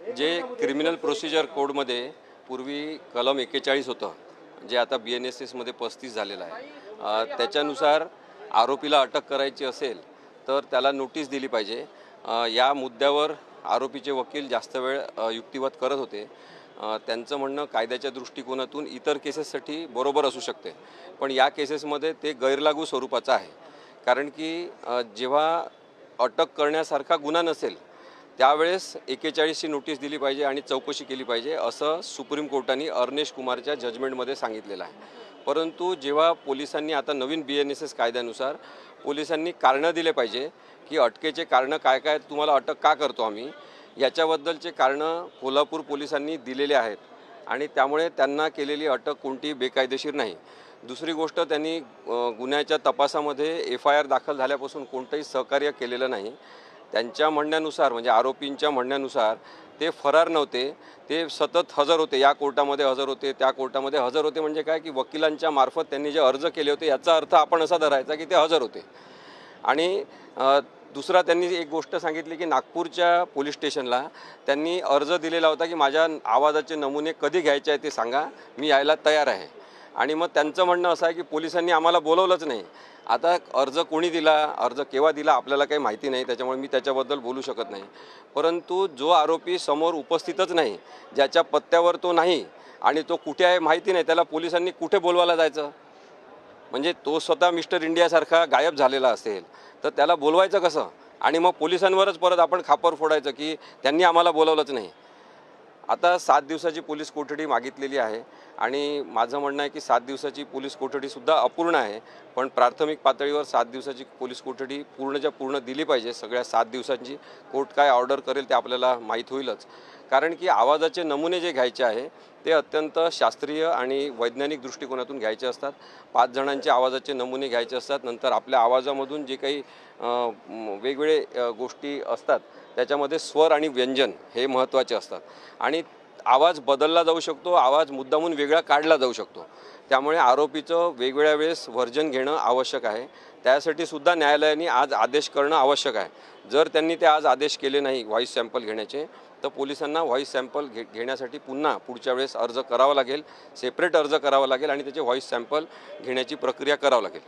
जे criminal procedure कोडमध्ये पूर्वी कलम 41 होतं, जे आता BNSSमध्ये 35 झालेलं आहे. त्याच्यानुसार आरोपीला अटक करायची असेल तर त्याला नोटीस दिली पाहिजे. या मुद्द्यावर आरोपीचे वकील जास्त वेळ युक्तिवाद करत होते. त्यांचं म्हणणं कायद्याच्या दृष्टिकोनातून इतर केसेससाठी बरोबर असू शकते, पण या केसेसमध्ये ते गैरलागू स्वरूपाचं आहे. कारण की जेव्हा अटक करण्यासारखा गुन्हा नसेल त्यावेळेस 41ची नोटीस दिली पाहिजे आणि चौकशी केली पाहिजे, असं सुप्रीम कोर्टाने अर्नेश कुमारच्या जजमेंटमध्ये सांगितलेलं आहे. परंतु जेव्हा पोलिसांनी आता नवीन BNSS कायद्यानुसार पोलिसांनी कारणं दिले पाहिजे की अटकेचे कारणं काय काय, तुम्हाला अटक का करतो आम्ही, याच्याबद्दलचे कारणं कोल्हापूर पोलिसांनी दिलेले आहेत आणि त्यामुळे त्यांना केलेली अटक कोणती बेकायदेशीर नाही. दुसरी गोष्ट, त्यांनी गुन्ह्याच्या तपासामध्ये FIR दाखल झाल्यापासून कोणतंही सहकार्य केलेलं नाही. त्यांच्या म्हणण्यानुसार, म्हणजे आरोपींच्या म्हणण्यानुसार, ते फरार नव्हते, ते सतत हजर होते. या कोर्टामध्ये हजर होते, त्या कोर्टामध्ये हजर होते. म्हणजे काय की वकिलांच्या मार्फत त्यांनी जे अर्ज केले होते याचा अर्थ आपण असा धरायचा की ते हजर होते. आणि दुसरा, त्यांनी एक गोष्ट सांगितली की नागपूरच्या पोलीस स्टेशनला त्यांनी अर्ज दिलेला होता की माझ्या आवाजाचे नमुने कधी घ्यायचे आहे ते सांगा, मी यायला तयार आहे. आणि मग त्यांचं म्हणणं असं आहे की पोलिसांनी आम्हाला बोलवलंच नाही. आता अर्ज कोणी दिला, अर्ज केव्हा दिला, आपल्याला काही माहिती नाही, त्याच्यामुळे मी त्याच्याबद्दल बोलू शकत नाही. परंतु जो आरोपी समोर उपस्थितच नाही, ज्याच्या पत्त्यावर तो नाही आणि तो कुठे आहे माहिती नाही, त्याला पोलिसांनी कुठे बोलवायला जायचं? म्हणजे तो स्वतः मिस्टर इंडियासारखा गायब झालेला असेल तर त्याला बोलवायचं कसं? आणि मग पोलिसांवरच परत आपण खापर फोडायचं की त्यांनी आम्हाला बोलवलंच नाही. आता 7 दिवसाची पोलीस कोठडी मागितलेली आहे आणि माझं म्हणणं आहे की 7 दिवसाची पोलीस कोठडीसुद्धा अपूर्ण आहे, पण प्राथमिक पातळीवर 7 दिवसाची पोलीस कोठडी पूर्णच्या पूर्ण दिली पाहिजे. सगळ्या 7 दिवसांची कोर्ट काय ऑर्डर करेल ते आपल्याला माहीत होईलच. कारण की आवाजाचे नमुने जे घ्यायचे आहे ते अत्यंत शास्त्रीय आणि वैज्ञानिक दृष्टिकोनातून घ्यायचे असतात. 5 जणांचे आवाजाचे नमुने घ्यायचे असतात. नंतर आपल्या आवाजामधून जे काही वेगवेगळे गोष्टी असतात त्याच्यामध्ये स्वर आणि व्यंजन हे महत्त्वाचे असतात आणि आवाज बदलला जाऊ शकतो, आवाज मुद्दामून वेगळा काढला जाऊ शकतो. त्यामुळे आरोपीचं वेगवेगळ्या वेळेस व्हर्जन घेणं आवश्यक आहे. त्यासाठी सुद्धा न्यायालयाने आज आदेश करणं आवश्यक आहे. जर त्यांनी ते आज आदेश केले नाही व्हॉईस सॅम्पल घेण्याचे, तर पोलिसांना व्हॉईस सॅम्पल घेण्यासाठी पुन्हा पुढच्या वेळेस अर्ज करावा लागेल, सेपरेट अर्ज करावा लागेल आणि त्याचे व्हॉईस सॅम्पल घेण्याची प्रक्रिया करावी लागेल.